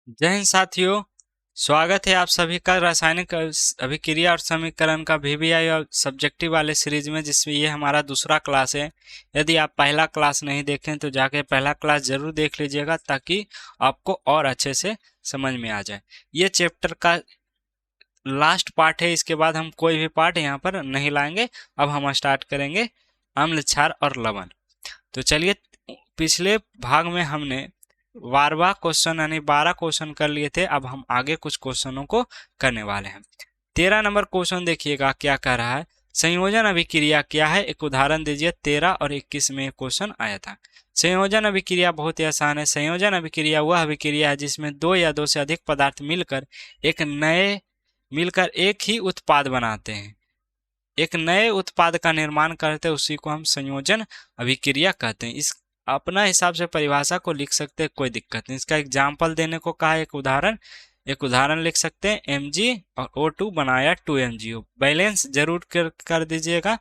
जय हिंद साथियों। स्वागत है आप सभी का रासायनिक अभिक्रिया और समीकरण का वीवीआई और सब्जेक्टिव वाले सीरीज में, जिसमें ये हमारा दूसरा क्लास है। यदि आप पहला क्लास नहीं देखें तो जाके पहला क्लास जरूर देख लीजिएगा, ताकि आपको और अच्छे से समझ में आ जाए। ये चैप्टर का लास्ट पार्ट है, इसके बाद हम कोई भी पार्ट यहाँ पर नहीं लाएंगे। अब हम स्टार्ट करेंगे अम्ल, क्षार और लवण। तो चलिए, पिछले भाग में हमने 12वां क्वेश्चन यानी 12 क्वेश्चन कर लिए थे। अब हम आगे कुछ क्वेश्चनों को करने वाले हैं। 13 नंबर क्वेश्चन देखिएगा क्या कह रहा है। संयोजन अभिक्रिया क्या है, एक उदाहरण दीजिए। 13 और 21 में क्वेश्चन आया था। संयोजन अभिक्रिया बहुत ही आसान है। संयोजन अभिक्रिया वह अभिक्रिया है जिसमें दो या दो से अधिक पदार्थ मिलकर एक ही उत्पाद बनाते हैं, एक नए उत्पाद का निर्माण करते हैं। उसी को हम संयोजन अभिक्रिया कहते हैं। इस अपना हिसाब से परिभाषा को लिख सकते हैं, कोई दिक्कत नहीं। इसका एग्जाम्पल देने को कहा, एक उदाहरण लिख सकते हैं। Mg और O2 बनाया 2MgO। बैलेंस जरूर कर दीजिएगा।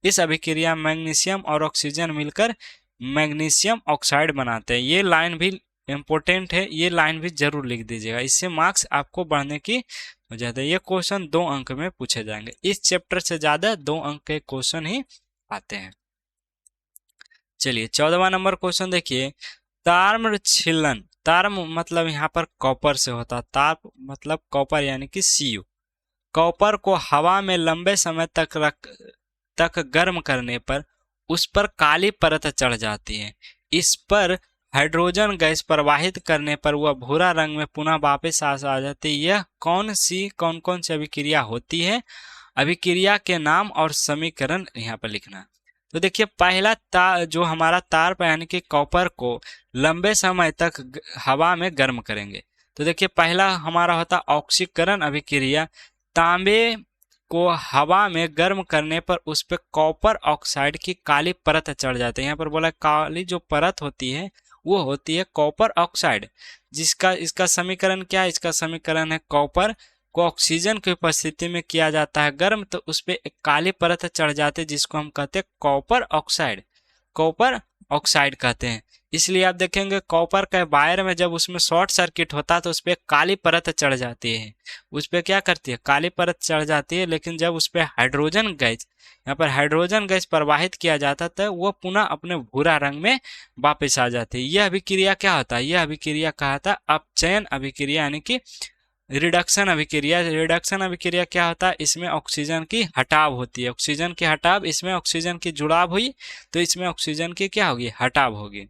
इस अभिक्रिया में मैग्नीशियम और ऑक्सीजन मिलकर मैग्नीशियम ऑक्साइड बनाते हैं। ये लाइन भी इम्पोर्टेंट है, ये लाइन भी जरूर लिख दीजिएगा। इससे मार्क्स आपको बढ़ने की हो जाता है। ये क्वेश्चन 2 अंक में पूछे जाएंगे। इस चैप्टर से ज्यादा 2 अंक के क्वेश्चन ही आते हैं। चलिए 14वां नंबर क्वेश्चन देखिए। ताम्र छिलन, ताम्र मतलब यहाँ पर कॉपर से होता है। ताप मतलब कॉपर यानी कि Cu। कॉपर को हवा में लंबे समय तक गर्म करने पर उस पर काली परत चढ़ जाती है। इस पर हाइड्रोजन गैस प्रवाहित करने पर वह भूरा रंग में पुनः वापस आ जाती है। यह कौन कौन सी अभिक्रिया होती है? अभिक्रिया के नाम और समीकरण यहाँ पर लिखना। तो देखिए, पहला जो हमारा तार यानी कि कॉपर को लंबे समय तक हवा में गर्म करेंगे। तो देखिए, पहला हमारा होता ऑक्सीकरण अभिक्रिया। तांबे को हवा में गर्म करने पर उस पर कॉपर ऑक्साइड की काली परत चढ़ जाती है। यहाँ पर बोला काली जो परत होती है वो होती है कॉपर ऑक्साइड। इसका समीकरण क्या है? इसका समीकरण है कॉपर को ऑक्सीजन की उपस्थिति में किया जाता है गर्म, तो उस पर एक काली परत चढ़ जाती है, जिसको हम कहते हैं कॉपर ऑक्साइड। कॉपर ऑक्साइड कहते हैं। इसलिए आप देखेंगे कॉपर के वायर में जब उसमें शॉर्ट सर्किट होता है तो उस पर काली परत चढ़ जाती है। उस पर क्या करती है? काली परत चढ़ जाती है। लेकिन जब उस पर हाइड्रोजन गैस, यहाँ पर हाइड्रोजन गैस प्रवाहित किया जाता है तो वो पुनः अपने भूरा रंग में वापस आ जाती है। यह अभिक्रिया क्या होता है? यह अभिक्रिया कहा था अपचयन अभिक्रिया यानी कि रिडक्शन अभिक्रिया। रिडक्शन अभिक्रिया क्या होता है? इसमें ऑक्सीजन की हटाव होती है। ऑक्सीजन की हटाव, इसमें ऑक्सीजन की जुड़ाव हुई तो इसमें ऑक्सीजन की क्या होगी? हटाव होगी।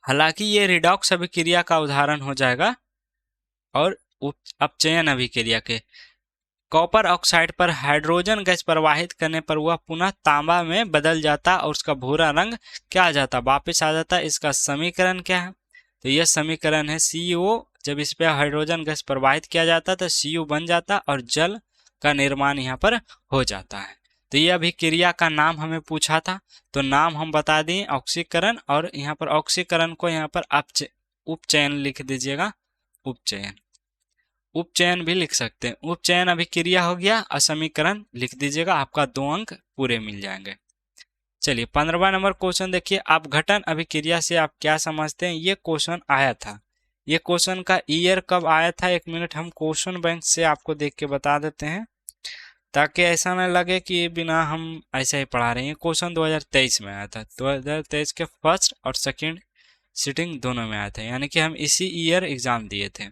हालांकि ये रिडॉक्स अभिक्रिया का उदाहरण हो जाएगा। और अपचयन अभिक्रिया के कॉपर ऑक्साइड पर हाइड्रोजन गैस प्रवाहित करने पर वह पुनः तांबा में बदल जाता और उसका भूरा रंग क्या आ जाता? वापस आ जाता। इसका समीकरण क्या है? तो यह समीकरण है CO। जब इस पर हाइड्रोजन गैस प्रवाहित किया जाता तो CO बन जाता और जल का निर्माण यहाँ पर हो जाता है। तो यह अभिक्रिया का नाम हमें पूछा था, तो नाम हम बता दिए ऑक्सीकरण। और यहाँ पर ऑक्सीकरण को यहाँ पर उपचयन लिख दीजिएगा। उपचयन, उपचयन भी लिख सकते हैं। उपचयन अभिक्रिया हो गया। असमीकरण लिख दीजिएगा, आपका 2 अंक पूरे मिल जाएंगे। चलिए 15वां नंबर क्वेश्चन देखिए। अपघटन अभिक्रिया से आप क्या समझते हैं? ये क्वेश्चन आया था। ये क्वेश्चन का ईयर कब आया था? 1 मिनट हम क्वेश्चन बैंक से आपको देख के बता देते हैं, ताकि ऐसा न लगे कि बिना हम ऐसा ही पढ़ा रहे हैं। क्वेश्चन 2023 में आया था। 2023 के फर्स्ट और सेकंड सिटिंग दोनों में आया था, यानी कि हम इसी ईयर एग्जाम दिए थे,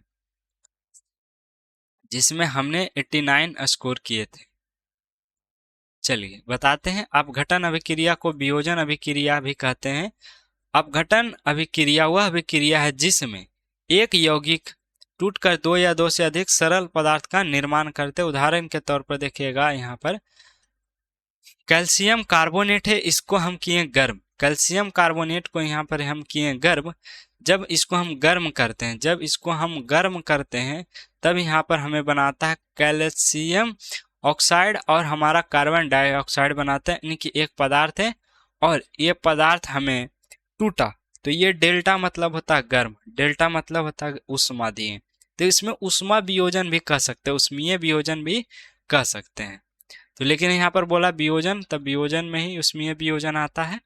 जिसमें हमने 89 स्कोर किए थे। चलिए बताते हैं। अपघटन अभिक्रिया को वियोजन अभिक्रिया भी कहते हैं। अपघटन अभिक्रिया वह अभिक्रिया है जिसमें एक यौगिक टूटकर 2 या 2 से अधिक सरल पदार्थ का निर्माण करते। उदाहरण के तौर पर देखिएगा, यहाँ पर कैल्शियम कार्बोनेट है, इसको हम किए गर्म। कैल्शियम कार्बोनेट को यहाँ पर हम किए गर्म। जब इसको हम गर्म करते हैं तब यहाँ पर हमें बनाता है कैल्शियम ऑक्साइड और हमारा कार्बन डाइऑक्साइड बनाता है, यानी कि एक पदार्थ है और ये पदार्थ हमें टूटा। तो ये डेल्टा मतलब होता है गर्म, डेल्टा मतलब होता है उष्मा दिए। तो इसमें उष्मा वियोजन भी कह सकते हैं, उष्मीय वियोजन भी कह सकते हैं। तो लेकिन यहाँ पर बोला वियोजन, तब वियोजन में ही उष्मीय वियोजन आता है।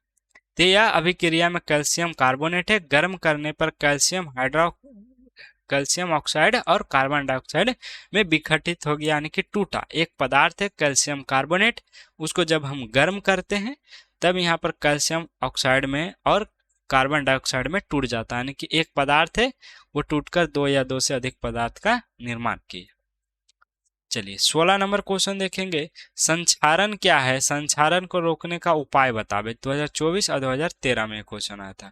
तो यह अभिक्रिया में कैल्शियम कार्बोनेट है। गर्म करने पर कैल्शियम कैल्शियम ऑक्साइड और कार्बन डाइऑक्साइड में विघटित हो गया, यानी कि टूटा। एक पदार्थ है कैल्शियम कार्बोनेट, उसको जब हम गर्म करते हैं तब यहाँ पर कैल्शियम ऑक्साइड में और कार्बन डाइऑक्साइड में टूट जाता है, यानी कि एक पदार्थ है वो टूटकर दो या दो से अधिक पदार्थ का निर्माण किया। चलिए 16 नंबर क्वेश्चन देखेंगे। संक्षारण क्या है? संक्षारण को रोकने का उपाय बतावे। 2024 और 2013 में क्वेश्चन आया था,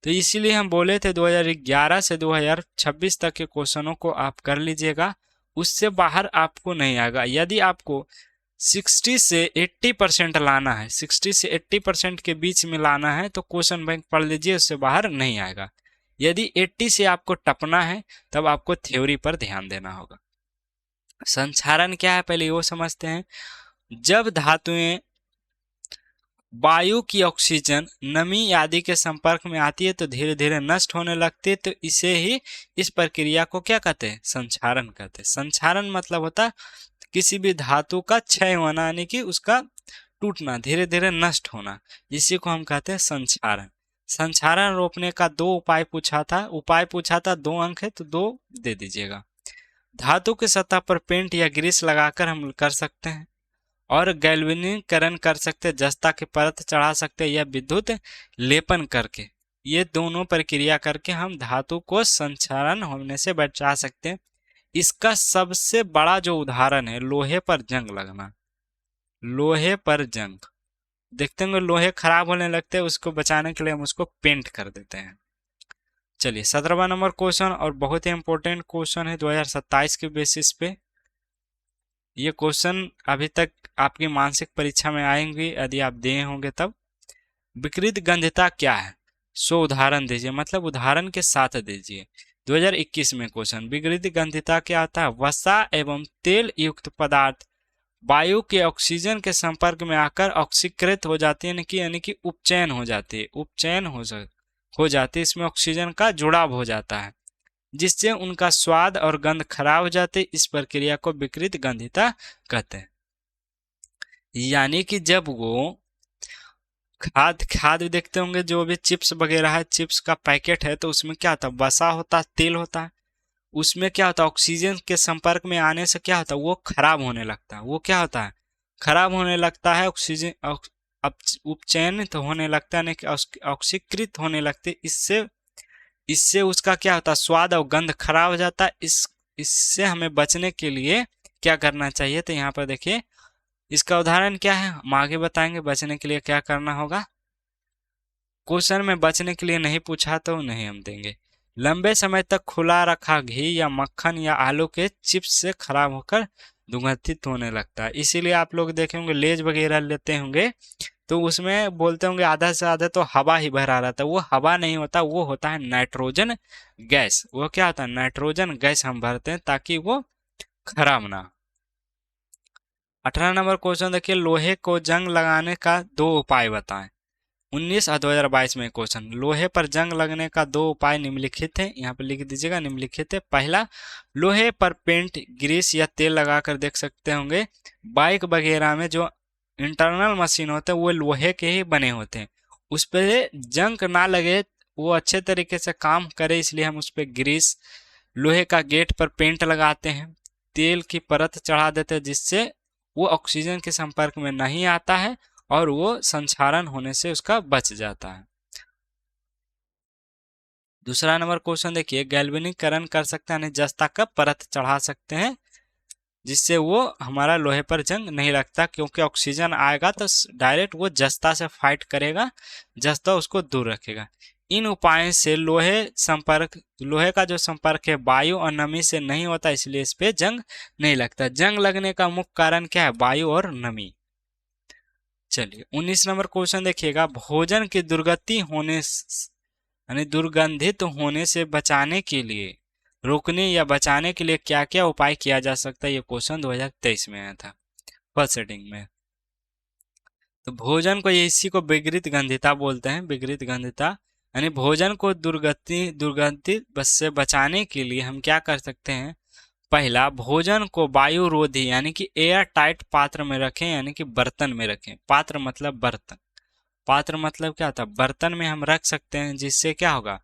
तो इसीलिए हम बोले थे 2011 से 2026 तक के क्वेश्चनों को आप कर लीजिएगा, उससे बाहर आपको नहीं आएगा। यदि आपको 60 से 80% लाना है, 60 से 80% के बीच में लाना है तो क्वेश्चन बैंक पढ़ लीजिए, उससे बाहर नहीं आएगा। यदि 80 से आपको टपना है तब आपको थ्योरी पर ध्यान देना होगा। संक्षारण क्या है पहले वो समझते हैं। जब धातुएं वायु की ऑक्सीजन, नमी आदि के संपर्क में आती है तो धीरे धीरे नष्ट होने लगती है, तो इसे ही, इस प्रक्रिया को क्या कहते हैं? संक्षारण कहते हैं। संक्षारण मतलब होता है किसी भी धातु का क्षय होना, यानी कि उसका टूटना, धीरे धीरे नष्ट होना, इसी को हम कहते हैं संक्षारण। संक्षारण रोकने का दो उपाय पूछा था, दो अंक है तो 2 दे दीजिएगा। धातु की सतह पर पेंट या ग्रीस लगाकर हम कर सकते हैं, और गैल्वेनीकरण कर सकते हैं, जस्ता की परत चढ़ा सकते हैं, या विद्युत लेपन करके, ये दोनों प्रक्रिया करके हम धातु को संक्षारण होने से बचा सकते हैं। इसका सबसे बड़ा जो उदाहरण है लोहे पर जंग लगना। लोहे पर जंग देखते होंगे, लोहे खराब होने लगते हैं, उसको बचाने के लिए हम उसको पेंट कर देते हैं। चलिए 17वां नंबर क्वेश्चन, और बहुत ही इंपॉर्टेंट क्वेश्चन है 2027 के बेसिस पे। ये क्वेश्चन अभी तक आपकी मानसिक परीक्षा में आएंगे यदि आप दिए होंगे तब। विकृत गंधता क्या है? 100 उदाहरण दीजिए, मतलब उदाहरण के साथ दीजिए। 2021 में क्वेश्चन, विकृत गंधता क्या आता है? वसा एवं तेल युक्त पदार्थ वायु के ऑक्सीजन के संपर्क में आकर ऑक्सीकृत हो जाती है, यानी कि उपचयन हो जाती है, हो जाती है, इसमें ऑक्सीजन का जुड़ाव हो जाता है, जिससे उनका स्वाद और गंध खराब हो जाते। इस प्रक्रिया को विकृत गंधिता कहते हैं। यानी कि जब वो खाद देखते होंगे, जो भी चिप्स वगैरह है, चिप्स का पैकेट है, तो उसमें क्या होता है? वसा होता है, तेल होता है, उसमें क्या होता है? ऑक्सीजन के संपर्क में आने से क्या होता है? वो खराब होने लगता है। वो क्या होता है? खराब होने लगता है, ऑक्सीजन उपचयनित होने लगता है, ऑक्सीकृत होने लगते। इससे उसका क्या होता है? स्वाद और गंध खराब हो जाता है। इससे हमें बचने के लिए क्या करना चाहिए? तो यहाँ पर देखिए इसका उदाहरण क्या है, हम आगे बताएंगे बचने के लिए क्या करना होगा। क्वेश्चन में बचने के लिए नहीं पूछा तो नहीं हम देंगे। लंबे समय तक खुला रखा घी या मक्खन या आलू के चिप्स से खराब होकर दुर्गंधित होने लगता है। इसीलिए आप लोग देखेंगे लेज वगैरह लेते होंगे तो उसमें बोलते होंगे आधा से आधा तो हवा ही भरा रहता है। वो हवा नहीं होता, वो होता है नाइट्रोजन गैस। वो क्या होता है? नाइट्रोजन गैस हम भरते हैं ताकि वो खराब ना। 18 नंबर क्वेश्चन देखिए, लोहे को जंग लगाने का 2 उपाय बताएं। 19 और 2022 में क्वेश्चन, लोहे पर जंग लगने का 2 उपाय निम्नलिखित है। यहाँ पर लिख दीजिएगा निम्नलिखित है। पहला, लोहे पर पेंट, ग्रीस या तेल लगाकर देख सकते होंगे। बाइक वगैरह में जो इंटरनल मशीन होते हैं वो लोहे के ही बने होते हैं, उस पर जंग ना लगे, वो अच्छे तरीके से काम करे, इसलिए हम उस पर ग्रीस, लोहे का गेट पर पेंट लगाते हैं, तेल की परत चढ़ा देते हैं, जिससे वो ऑक्सीजन के संपर्क में नहीं आता है और वो संक्षारण होने से उसका बच जाता है। दूसरा नंबर क्वेश्चन देखिए, गैल्वेनीकरण कर सकते हैं, जस्ता का परत चढ़ा सकते हैं, जिससे वो हमारा लोहे पर जंग नहीं लगता, क्योंकि ऑक्सीजन आएगा तो डायरेक्ट वो जस्ता से फाइट करेगा, जस्ता उसको दूर रखेगा। इन उपायों से लोहे का जो संपर्क है वायु और नमी से नहीं होता, इसलिए इस पे जंग नहीं लगता। जंग लगने का मुख्य कारण क्या है? वायु और नमी। चलिए 19 नंबर क्वेश्चन देखिएगा, भोजन की दुर्गंधित होने से बचाने के लिए, रोकने या बचाने के लिए क्या क्या उपाय किया जा सकता है? ये क्वेश्चन 2023 में आया था फर्स्ट सेटिंग में। तो भोजन को, ये इसी को विकृत गंधिता बोलते हैं, विकृत गंधिता, यानी भोजन को दुर्गंधित से बचाने के लिए हम क्या कर सकते हैं? पहला, भोजन को वायुरोधी यानी कि एयर टाइट पात्र में रखें, यानी कि बर्तन में रखें। पात्र मतलब बर्तन, पात्र मतलब क्या होता है? बर्तन में हम रख सकते हैं, जिससे क्या होगा?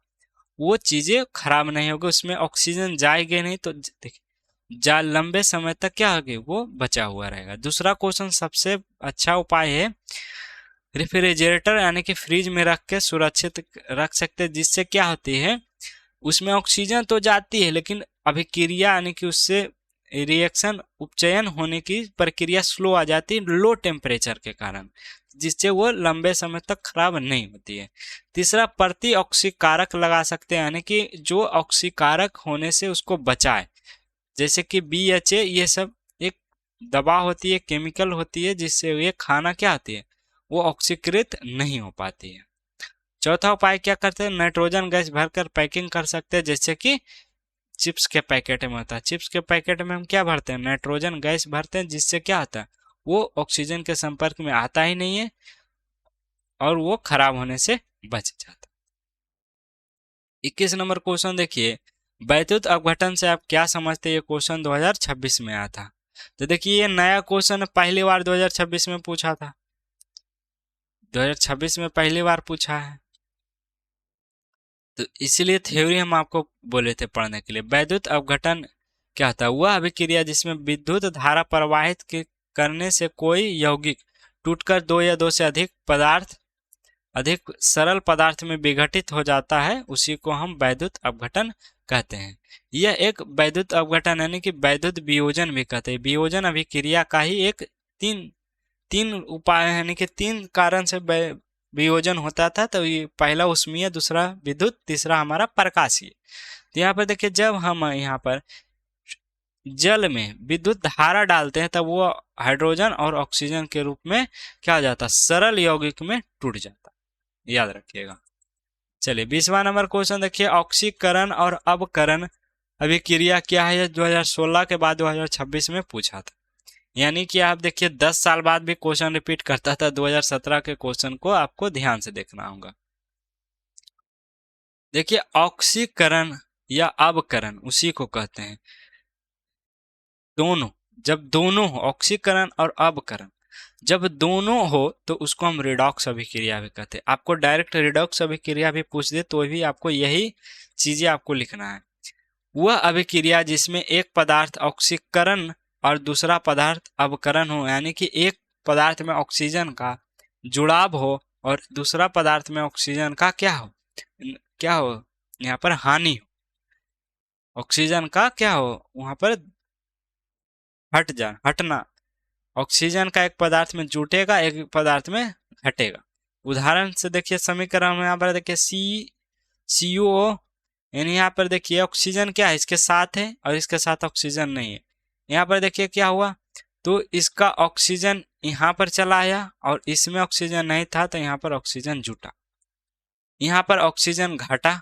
वो चीजें खराब नहीं होगी, उसमें ऑक्सीजन जाएगी नहीं, तो देखिए जा लंबे समय तक क्या होगी, वो बचा हुआ रहेगा। दूसरा क्वेश्चन सबसे अच्छा उपाय है रेफ्रिजरेटर यानी कि फ्रिज में रख के सुरक्षित रख सकते हैं, जिससे क्या होती है उसमें ऑक्सीजन तो जाती है लेकिन अभिक्रिया यानी कि उससे रिएक्शन उपचयन होने की प्रक्रिया स्लो आ जाती है लो टेम्परेचर के कारण, जिससे वो लंबे समय तक खराब नहीं होती है। तीसरा प्रति ऑक्सीकारक लगा सकते हैं यानी कि जो ऑक्सीकारक होने से उसको बचाए, जैसे कि BHA, ये सब एक दवा होती है, केमिकल होती है, जिससे ये खाना क्या होती है वो ऑक्सीकृत नहीं हो पाती है। चौथा उपाय क्या करते हैं, नाइट्रोजन गैस भरकर पैकिंग कर सकते हैं, जैसे कि चिप्स के पैकेट में होता है। चिप्स के पैकेट में हम क्या भरते हैं, नाइट्रोजन गैस भरते हैं, जिससे क्या होता है वो ऑक्सीजन के संपर्क में आता ही नहीं है और वो खराब होने से बच जाता है। 21 नंबर क्वेश्चन देखिए, वैद्युत अपघटन से आप क्या समझते हैं, ये क्वेश्चन 2026 में आया था। तो देखिए ये नया क्वेश्चन पहली बार 2026 में पूछा था, 2026 में पहली बार पूछा है, तो इसीलिए थ्योरी हम आपको बोले थे पढ़ने के लिए। वैद्युत अपघटन क्या होता है, वह अभिक्रिया जिसमें विद्युत धारा प्रवाहित करने से कोई यौगिक टूटकर दो या दो से अधिक सरल पदार्थ में विघटित हो जाता है, उसी को हम वैद्युत अपघटन कहते हैं। यह एक वैद्युत अपघटन यानी कि वैद्युत वियोजन भी कहते हैं। वियोजन अभिक्रिया का ही एक तीन तीन उपाय यानी कि तीन कारण से वियोजन होता था। तो ये पहला उष्मीय, दूसरा विद्युत, तीसरा हमारा प्रकाशीय। तो यहाँ पर देखिए जब हम यहाँ पर जल में विद्युत धारा डालते हैं तब वो हाइड्रोजन और ऑक्सीजन के रूप में क्या हो जाता है, सरल यौगिक में टूट जाता है, याद रखिएगा। चलिए 20वां नंबर क्वेश्चन देखिए, ऑक्सीकरण और अवकरण अभिक्रिया क्या है, 2016 के बाद 2026 में पूछा था। यानी कि आप देखिए 10 साल बाद भी क्वेश्चन रिपीट करता था। 2017 के क्वेश्चन को आपको ध्यान से देखना होगा। देखिए ऑक्सीकरण या अवकरण उसी को कहते हैं। दोनों, जब दोनों हो, ऑक्सीकरण और अवकरण जब दोनों हो तो उसको हम रिडॉक्स अभिक्रिया भी कहते हैं। आपको डायरेक्ट रिडॉक्स अभिक्रिया भी पूछ दे तो भी आपको यही चीजें आपको लिखना है। वह अभिक्रिया जिसमें एक पदार्थ ऑक्सीकरण और दूसरा पदार्थ अवकरण हो, यानी कि एक पदार्थ में ऑक्सीजन का जुड़ाव हो और दूसरा पदार्थ में ऑक्सीजन का क्या हो यहाँ पर हानि हो, ऑक्सीजन का क्या हो वहां पर हटना। ऑक्सीजन का एक पदार्थ में जुटेगा, एक पदार्थ में घटेगा। उदाहरण से देखिए समीकरण में यहाँ पर देखिए CuO, यानी यहाँ पर देखिए ऑक्सीजन क्या है इसके साथ है और इसके साथ ऑक्सीजन नहीं है। यहाँ पर देखिए क्या हुआ, तो इसका ऑक्सीजन यहाँ पर चला आया और इसमें ऑक्सीजन नहीं था तो यहाँ पर ऑक्सीजन जुटा, यहाँ पर ऑक्सीजन घटा,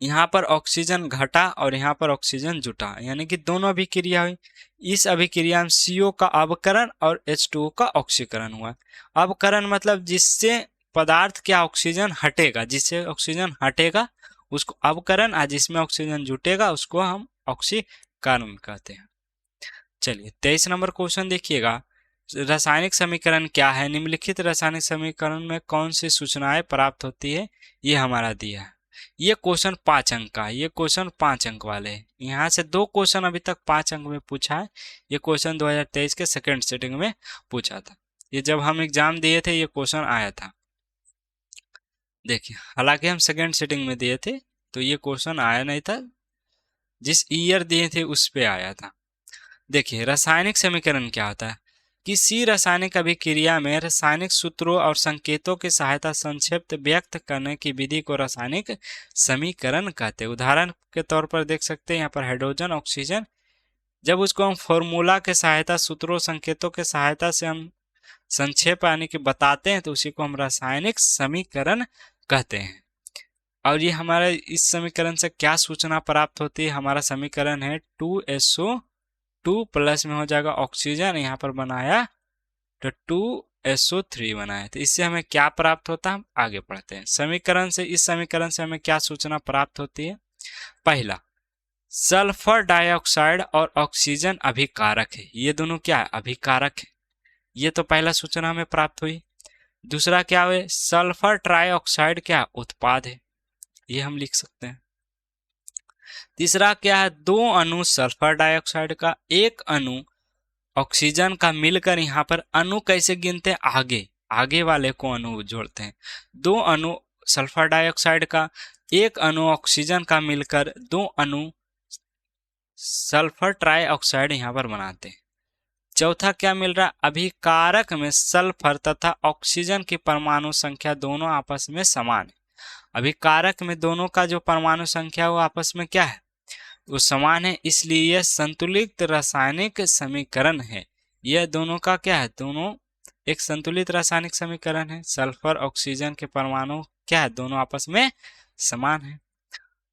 यहाँ पर ऑक्सीजन घटा और यहाँ पर ऑक्सीजन जुटा, यानी कि दोनों अभिक्रिया हुई। इस अभिक्रिया में CO का अवकरण और H2O का ऑक्सीकरण हुआ। अवकरण मतलब जिससे पदार्थ क्या ऑक्सीजन हटेगा, जिससे ऑक्सीजन हटेगा उसको अवकरण, और जिसमें ऑक्सीजन जुटेगा उसको हम ऑक्सीकरण कहते हैं। चलिए 23 नंबर क्वेश्चन देखिएगा, रासायनिक समीकरण क्या है, निम्नलिखित रासायनिक समीकरण में कौन सी सूचनाएं प्राप्त होती है, ये हमारा दिया है। ये क्वेश्चन 5 अंक का है, ये क्वेश्चन 5 अंक वाले हैं। यहाँ से 2 क्वेश्चन अभी तक 5 अंक में पूछा है। ये क्वेश्चन 2023 के सेकेंड सिटिंग में पूछा था। ये जब हम एग्जाम दिए थे ये क्वेश्चन आया था। देखिए हालांकि हम सेकेंड सिटिंग में दिए थे तो ये क्वेश्चन आया नहीं था, जिस ईयर दिए थे उस पे आया था। देखिए रासायनिक समीकरण क्या होता है, किसी रासायनिक अभिक्रिया में रासायनिक सूत्रों और संकेतों की सहायता संक्षिप्त व्यक्त करने की विधि को रासायनिक समीकरण कहते हैं। उदाहरण के तौर पर देख सकते हैं यहाँ पर हाइड्रोजन ऑक्सीजन, जब उसको हम फॉर्मूला के सहायता सूत्रों संकेतों के सहायता से हम संक्षेप यानी कि बताते हैं तो उसी को हम रासायनिक समीकरण कहते हैं। और ये हमारा इस समीकरण से क्या सूचना प्राप्त होती है, हमारा समीकरण है 2SO2 प्लस में हो जाएगा ऑक्सीजन, यहाँ पर बनाया तो 2SO3 बनाया। तो इससे हमें क्या प्राप्त होता है, हम आगे पढ़ते हैं। समीकरण से, इस समीकरण से हमें क्या सूचना प्राप्त होती है, पहला सल्फर डाइऑक्साइड और ऑक्सीजन अभिकारक है, ये दोनों क्या है अभिकारक है, ये तो पहला सूचना हमें प्राप्त हुई। दूसरा क्या हुआ, सल्फर ट्राइऑक्साइड क्या उत्पाद है, ये हम लिख सकते हैं। तीसरा क्या है, दो अणु सल्फर डाइऑक्साइड का, एक अणु ऑक्सीजन का मिलकर, यहाँ पर अणु कैसे गिनते हैं, आगे आगे वाले को अणु जोड़ते हैं। दो अणु सल्फर डाइऑक्साइड का, एक अणु ऑक्सीजन का मिलकर दो अणु सल्फर ट्राइऑक्साइड यहाँ पर बनाते हैं। चौथा क्या मिल रहा है, अभिकारक में सल्फर तथा ऑक्सीजन की परमाणु संख्या दोनों आपस में समान है। अभिकारक में दोनों का जो परमाणु संख्या वो आपस में क्या है, वो समान है, इसलिए यह संतुलित रासायनिक समीकरण है। यह दोनों का क्या है, दोनों एक संतुलित रासायनिक समीकरण है। सल्फर ऑक्सीजन के परमाणु क्या है, दोनों आपस में समान है।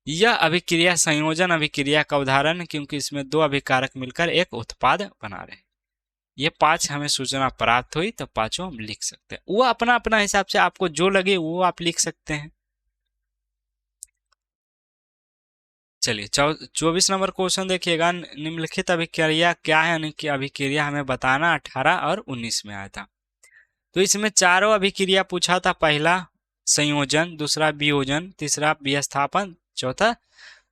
यह अभिक्रिया संयोजन अभिक्रिया का उदाहरण है, क्योंकि इसमें दो अभिकारक मिलकर एक उत्पाद बना रहे हैं। ये 5 हमें सूचना प्राप्त हुई, तो पांचों हम लिख सकते हैं। वो अपना अपना हिसाब से आपको जो लगे वो आप लिख सकते हैं। चलिए 24 नंबर क्वेश्चन देखिएगा, निम्नलिखित अभिक्रिया क्या है, यानी कि अभिक्रिया हमें बताना 18 और 19 में आया था। तो इसमें चारों अभिक्रिया पूछा था, पहला संयोजन, दूसरा वियोजन, तीसरा विस्थापन, चौथा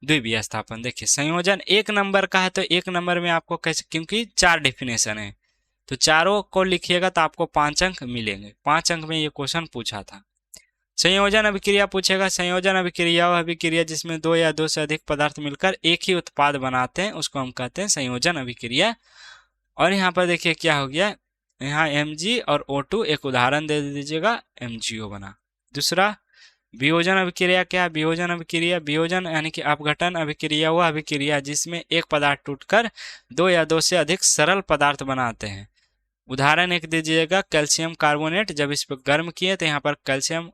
द्विविस्थापन। देखिए संयोजन 1 नंबर का है, तो 1 नंबर में आपको कैसे, क्योंकि 4 डेफिनेशन है, तो चारों को लिखिएगा तो आपको 5 अंक मिलेंगे। 5 अंक में ये क्वेश्चन पूछा था। संयोजन अभिक्रिया पूछेगा, संयोजन अभिक्रिया वह अभिक्रिया जिसमें 2 या 2 से अधिक पदार्थ मिलकर एक ही उत्पाद बनाते हैं, उसको हम कहते हैं संयोजन अभिक्रिया। और यहाँ पर देखिए क्या हो गया, यहाँ Mg और O2 एक उदाहरण दे दीजिएगा, MgO बना। दूसरा वियोजन अभिक्रिया क्या है, वियोजन अभिक्रिया, वियोजन यानी कि अपघटन अभिक्रिया वह अभिक्रिया जिसमें एक पदार्थ टूटकर 2 या 2 से अधिक सरल पदार्थ बनाते हैं। उदाहरण एक दीजिएगा, कैल्शियम कार्बोनेट, जब इस पर गर्म किए तो यहाँ पर कैल्शियम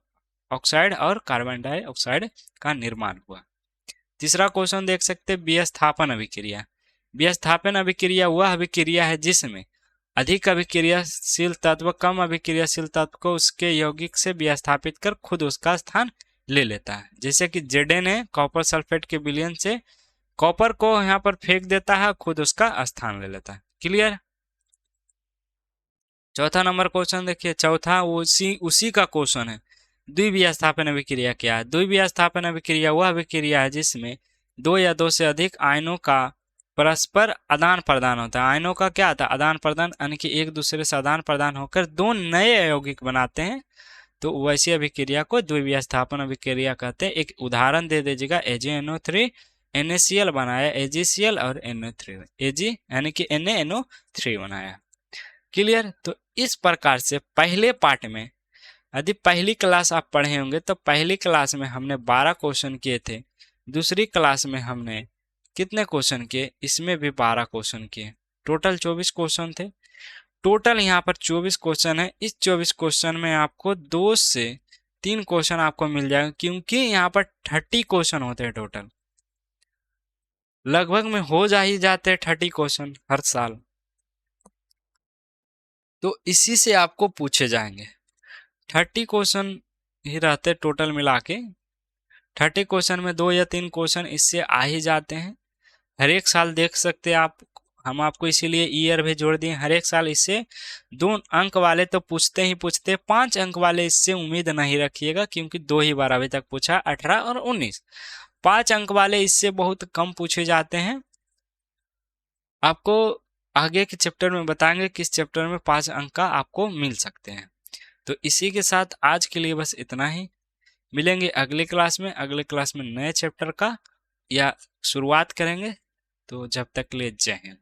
ऑक्साइड और कार्बन डाइऑक्साइड का निर्माण हुआ। तीसरा क्वेश्चन देख सकते हैं, विस्थापन अभिक्रिया। विस्थापन अभिक्रिया वह अभिक्रिया है जिसमें अधिक अभिक्रियाशील तत्व कम अभिक्रियाशील तत्व को उसके यौगिक से विस्थापित कर खुद उसका स्थान ले लेता है। जैसे कि Zn है, कॉपर सल्फेट के विलयन से कॉपर को यहाँ पर फेंक देता है, खुद उसका स्थान ले लेता है। क्लियर। चौथा नंबर क्वेश्चन देखिए, चौथा उसी का क्वेश्चन है, द्विविस्थापन अभिक्रिया क्या है। द्विविस्थापन अभिक्रिया वह अभिक्रिया है जिसमें 2 या 2 से अधिक आयनों का परस्पर आदान प्रदान होता है। आयनों का क्या आता है, आदान प्रदान, यानी कि एक दूसरे से आदान प्रदान होकर 2 नए यौगिक बनाते हैं, तो वैसी अभिक्रिया को द्विविस्थापन अभिक्रिया कहते हैं। एक उदाहरण दे दीजिएगा, AgNO3 NaCl बनाया, AgCl और NO3, Ag यानी कि NaNO3 बनाया। क्लियर। तो इस प्रकार से पहले पार्ट में, यदि पहली क्लास आप पढ़े होंगे तो पहली क्लास में हमने 12 क्वेश्चन किए थे, दूसरी क्लास में हमने कितने क्वेश्चन किए, इसमें भी 12 क्वेश्चन किए, टोटल 24 क्वेश्चन थे। टोटल यहाँ पर 24 क्वेश्चन है। इस 24 क्वेश्चन में आपको 2 से 3 क्वेश्चन आपको मिल जाएगा, क्योंकि यहाँ पर 30 क्वेश्चन होते हैं टोटल, लगभग में हो जा ही जाते हैं 30 क्वेश्चन हर साल, तो इसी से आपको पूछे जाएंगे। 30 क्वेश्चन ही रहते टोटल मिला के। 30 क्वेश्चन में 2 या 3 क्वेश्चन इससे आ ही जाते हैं। हर एक साल देख सकते हैं आप, हम आपको इसीलिए ईयर भी जोड़ दिए। हर एक साल इससे 2 अंक वाले तो पूछते ही पूछते, 5 अंक वाले इससे उम्मीद नहीं रखिएगा, क्योंकि 2 ही बार अभी तक पूछा, 18 और 19। 5 अंक वाले इससे बहुत कम पूछे जाते हैं। आपको आगे के चैप्टर में बताएंगे किस चैप्टर में 5 अंक का आपको मिल सकते हैं। तो इसी के साथ आज के लिए बस इतना ही। मिलेंगे अगले क्लास में। अगले क्लास में नए चैप्टर का या शुरुआत करेंगे। तो जब तक ले जय हिंद।